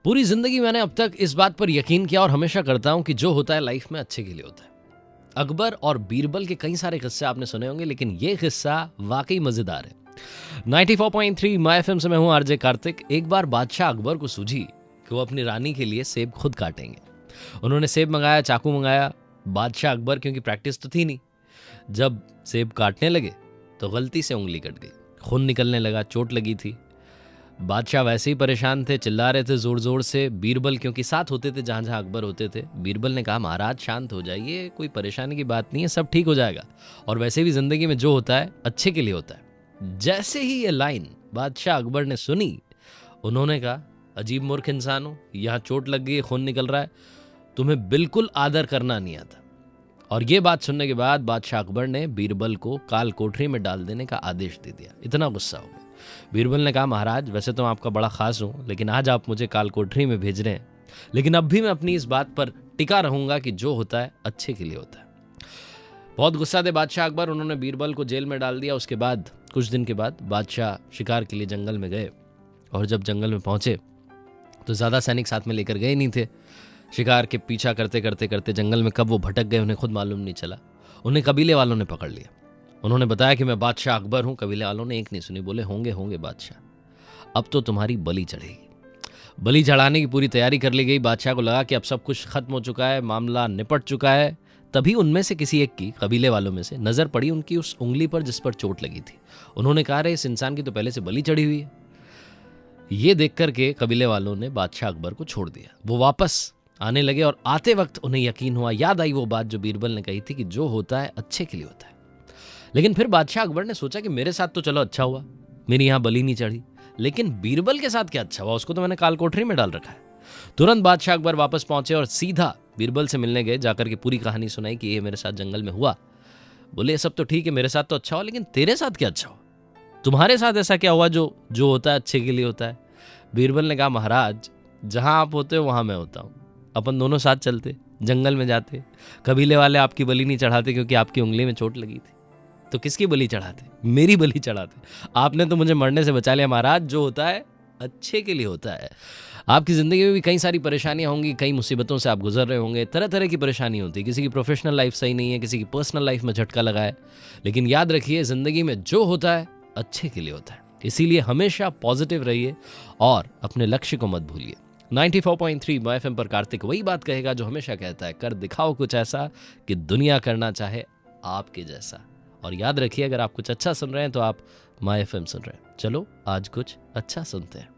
पूरी जिंदगी मैंने अब तक इस बात पर यकीन किया और हमेशा करता हूं कि जो होता है लाइफ में अच्छे के लिए होता है। अकबर और बीरबल के कई सारे किस्से आपने सुने होंगे, लेकिन ये किस्सा वाकई मजेदार है। 94.3 माय एफएम से मैं हूं आरजे कार्तिक। एक बार बादशाह अकबर को सूझी कि वो अपनी रानी के लिए सेब खुद काटेंगे। उन्होंने सेब मंगाया, चाकू मंगाया। बादशाह अकबर क्योंकि प्रैक्टिस तो थी नहीं, जब सेब काटने लगे तो गलती से उंगली कट गई, खून निकलने लगा, चोट लगी थी। बादशाह वैसे ही परेशान थे, चिल्ला रहे थे जोर जोर से। बीरबल क्योंकि साथ होते थे जहां जहां अकबर होते थे, बीरबल ने कहा महाराज शांत हो जाइए, कोई परेशानी की बात नहीं है, सब ठीक हो जाएगा। और वैसे भी जिंदगी में जो होता है अच्छे के लिए होता है। जैसे ही ये लाइन बादशाह अकबर ने सुनी, उन्होंने कहा अजीब मूर्ख इंसान हो, यहाँ चोट लग गई, खून निकल रहा है, तुम्हें बिल्कुल आदर करना नहीं आता। और ये बात सुनने के बाद बादशाह अकबर ने बीरबल को काल कोठरी में डाल देने का आदेश दे दिया। इतना गुस्सा हो गया। बीरबल ने कहा महाराज वैसे तो मैं आपका बड़ा खास हूं, लेकिन आज आप मुझे काल कोठरी में भेज रहे हैं, लेकिन अब भी मैं अपनी इस बात पर टिका रहूंगा कि जो होता है अच्छे के लिए होता है। बहुत गुस्सा थे बादशाह अकबर, उन्होंने बीरबल को जेल में डाल दिया। उसके बाद कुछ दिन के बाद बादशाह शिकार के लिए जंगल में गए, और जब जंगल में पहुंचे तो ज्यादा सैनिक साथ में लेकर गए नहीं थे। शिकार के पीछा करते करते करते जंगल में कब वो भटक गए उन्हें खुद मालूम नहीं चला। उन्हें कबीले वालों ने पकड़ लिया। उन्होंने बताया कि मैं बादशाह अकबर हूं। कबीले वालों ने एक नहीं सुनी, बोले होंगे होंगे बादशाह, अब तो तुम्हारी बलि चढ़ेगी। बलि चढ़ाने की पूरी तैयारी कर ली गई। बादशाह को लगा कि अब सब कुछ खत्म हो चुका है, मामला निपट चुका है। तभी उनमें से किसी एक की, कबीले वालों में से, नजर पड़ी उनकी उस उंगली पर जिस पर चोट लगी थी। उन्होंने कहा रे इस इंसान की तो पहले से बलि चढ़ी हुई है। ये देख करके कबीले वालों ने बादशाह अकबर को छोड़ दिया। वो वापस आने लगे और आते वक्त उन्हें यकीन हुआ, याद आई वो बात जो बीरबल ने कही थी कि जो होता है अच्छे के लिए होता है। लेकिन फिर बादशाह अकबर ने सोचा कि मेरे साथ तो चलो अच्छा हुआ, मेरी यहां बलि नहीं चढ़ी, लेकिन बीरबल के साथ क्या अच्छा हुआ, उसको तो मैंने काल कोठरी में डाल रखा है। तुरंत बादशाह अकबर वापस पहुंचे और सीधा बीरबल से मिलने गए। जाकर के पूरी कहानी सुनाई कि ये मेरे साथ जंगल में हुआ। बोले ये सब तो ठीक है, मेरे साथ तो अच्छा हुआ, लेकिन तेरे साथ क्या अच्छा हुआ, तुम्हारे साथ ऐसा क्या हुआ जो जो होता है अच्छे के लिए होता है। बीरबल ने कहा महाराज जहां आप होते हो वहां मैं होता हूं, अपन दोनों साथ चलते, जंगल में जाते, कबीले वाले आपकी बलि नहीं चढ़ाते क्योंकि आपकी उंगली में चोट लगी थी, तो किसकी बलि चढ़ाते, मेरी बलि चढ़ाते। आपने तो मुझे मरने से बचा लिया। महाराज जो होता है अच्छे के लिए होता है। आपकी ज़िंदगी में भी कई सारी परेशानियां होंगी, कई मुसीबतों से आप गुजर रहे होंगे, तरह तरह की परेशानी होती है। किसी की प्रोफेशनल लाइफ सही नहीं है, किसी की पर्सनल लाइफ में झटका लगा है, लेकिन याद रखिए ज़िंदगी में जो होता है अच्छे के लिए होता है। इसीलिए हमेशा पॉजिटिव रहिए और अपने लक्ष्य को मत भूलिए। 94.3 माय एफएम पर कार्तिक वही बात कहेगा जो हमेशा कहता है, कर दिखाओ कुछ ऐसा कि दुनिया करना चाहे आपके जैसा। और याद रखिए अगर आप कुछ अच्छा सुन रहे हैं तो आप माय एफएम सुन रहे हैं। चलो आज कुछ अच्छा सुनते हैं।